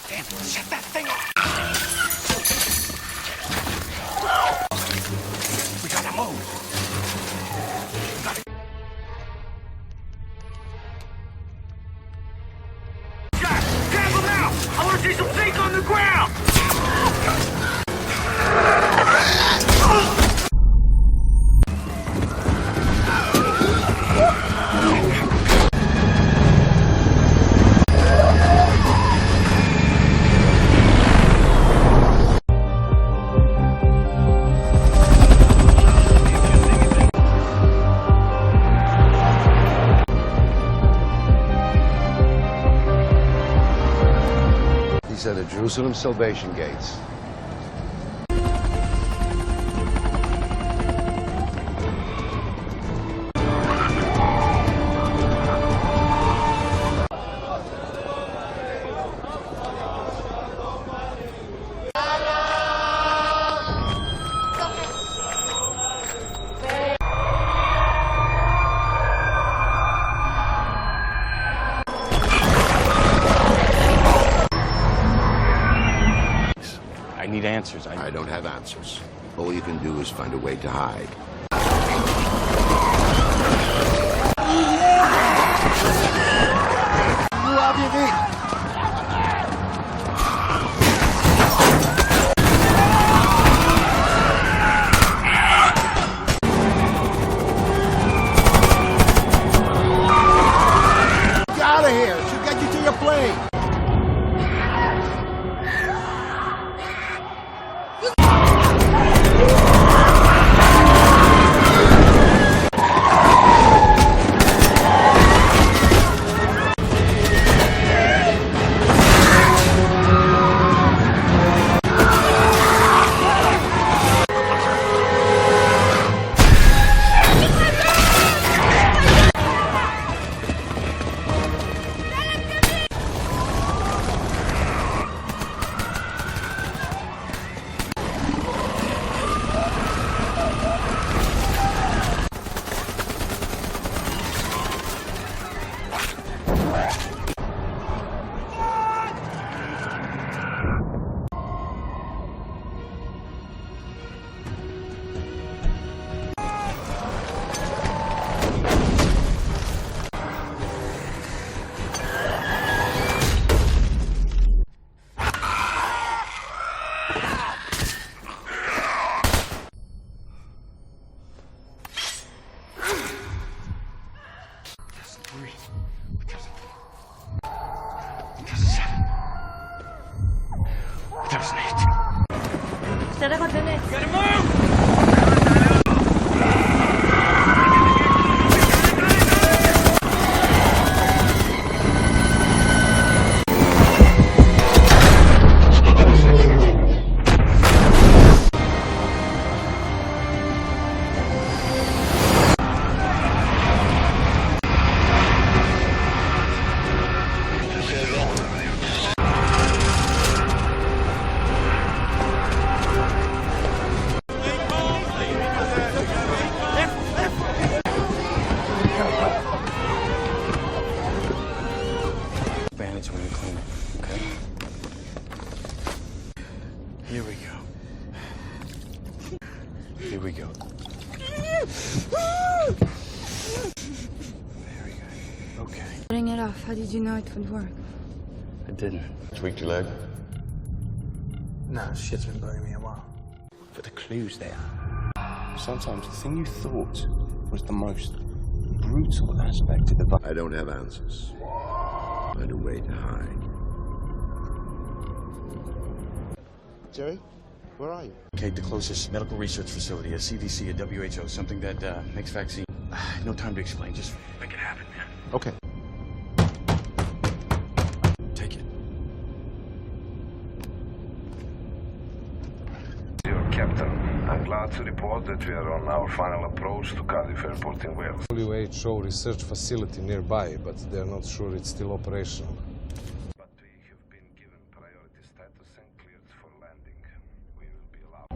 Damn, shut that thing off! We gotta move! Guys, grab him out! I wanna see some things on the ground! These are the Jerusalem Salvation Gates. I need answers. I don't have answers. All you can do is find a way to hide. Get out of here! She'll get you to your plane! Gotta move! Bandage when you clean it, okay? Here we go. Here we go. There we go. Okay. Cutting it off. How did you know it would work? I didn't. Tweaked your leg? Nah, shit's been bugging me a while. But the clue's there. Sometimes the thing you thought was the most brutal aspect of the I don't have answers. Find a way to hide. Jerry, where are you? Kate, the closest medical research facility, a CDC, a WHO, something that makes vaccine. No time to explain, just make it happen, man. Okay. Take it. Dear Captain, I'm glad to report that we are on our final approach to Cardiff Airport in Wales. WHO research facility nearby, but they're not sure it's still operational. But we have been given priority status and cleared for landing. We will be allowed.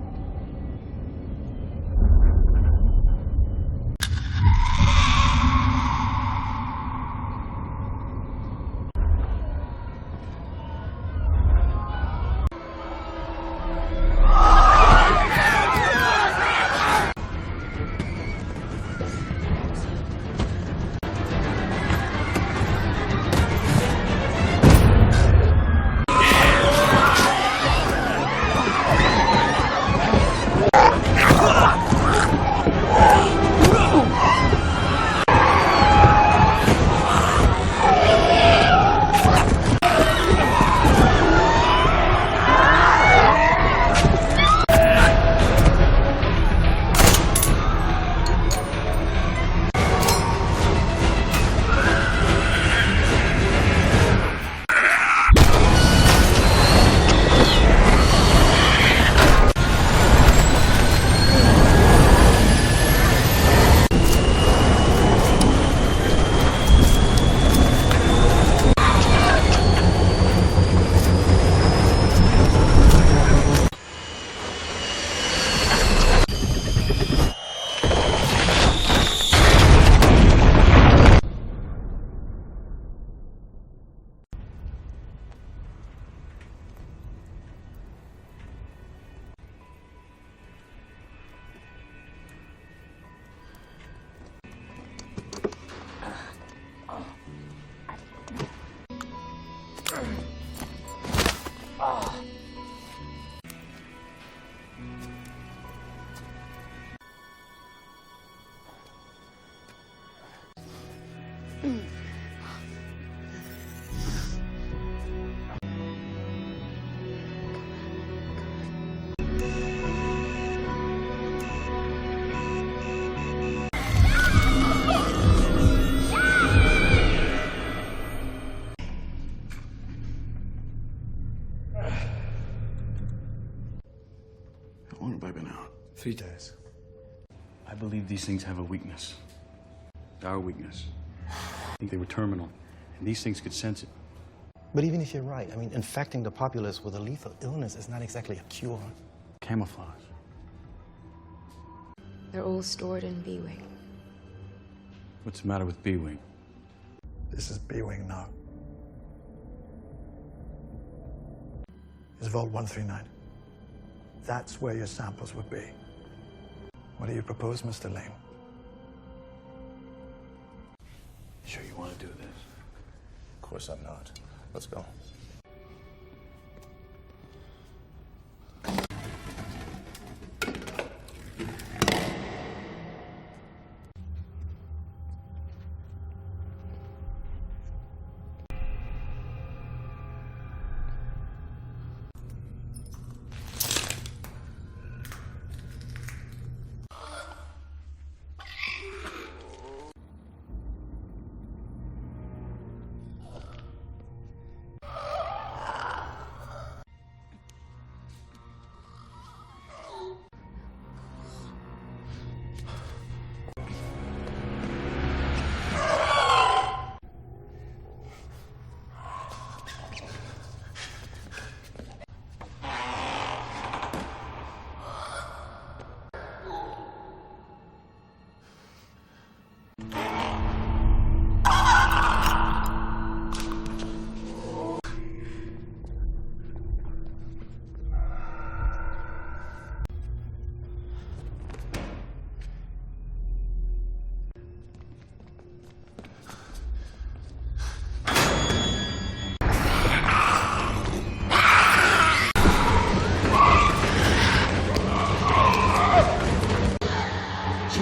How long have I been out? 3 days. I believe these things have a weakness. Our weakness. I think they were terminal, and these things could sense it. But even if you're right, I mean, infecting the populace with a lethal illness is not exactly a cure. Camouflage. They're all stored in B-Wing. What's the matter with B-Wing? This is B-Wing now. It's Vault 139. That's where your samples would be. What do you propose, Mr. Lane? Sure you want to do this? Of course I'm not. Let's go.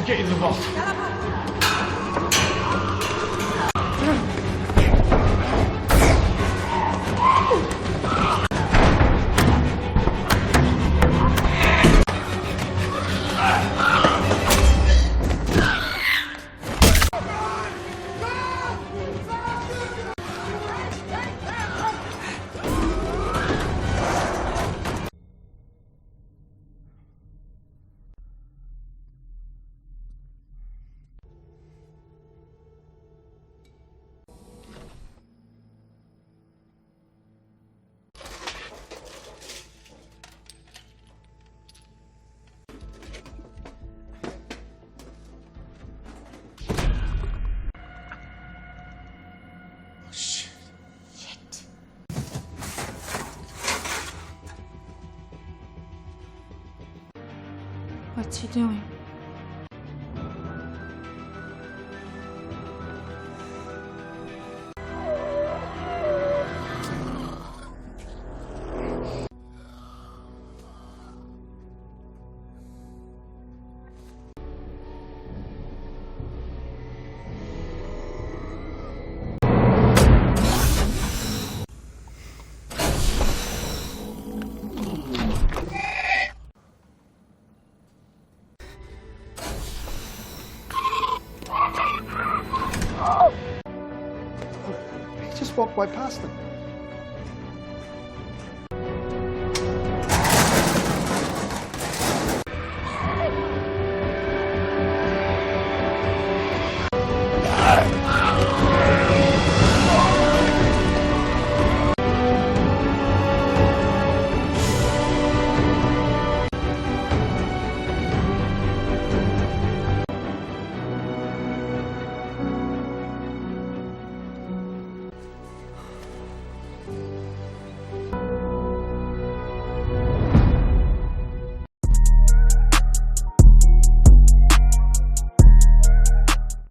Get into the vault. What's he doing? He just walked right past them.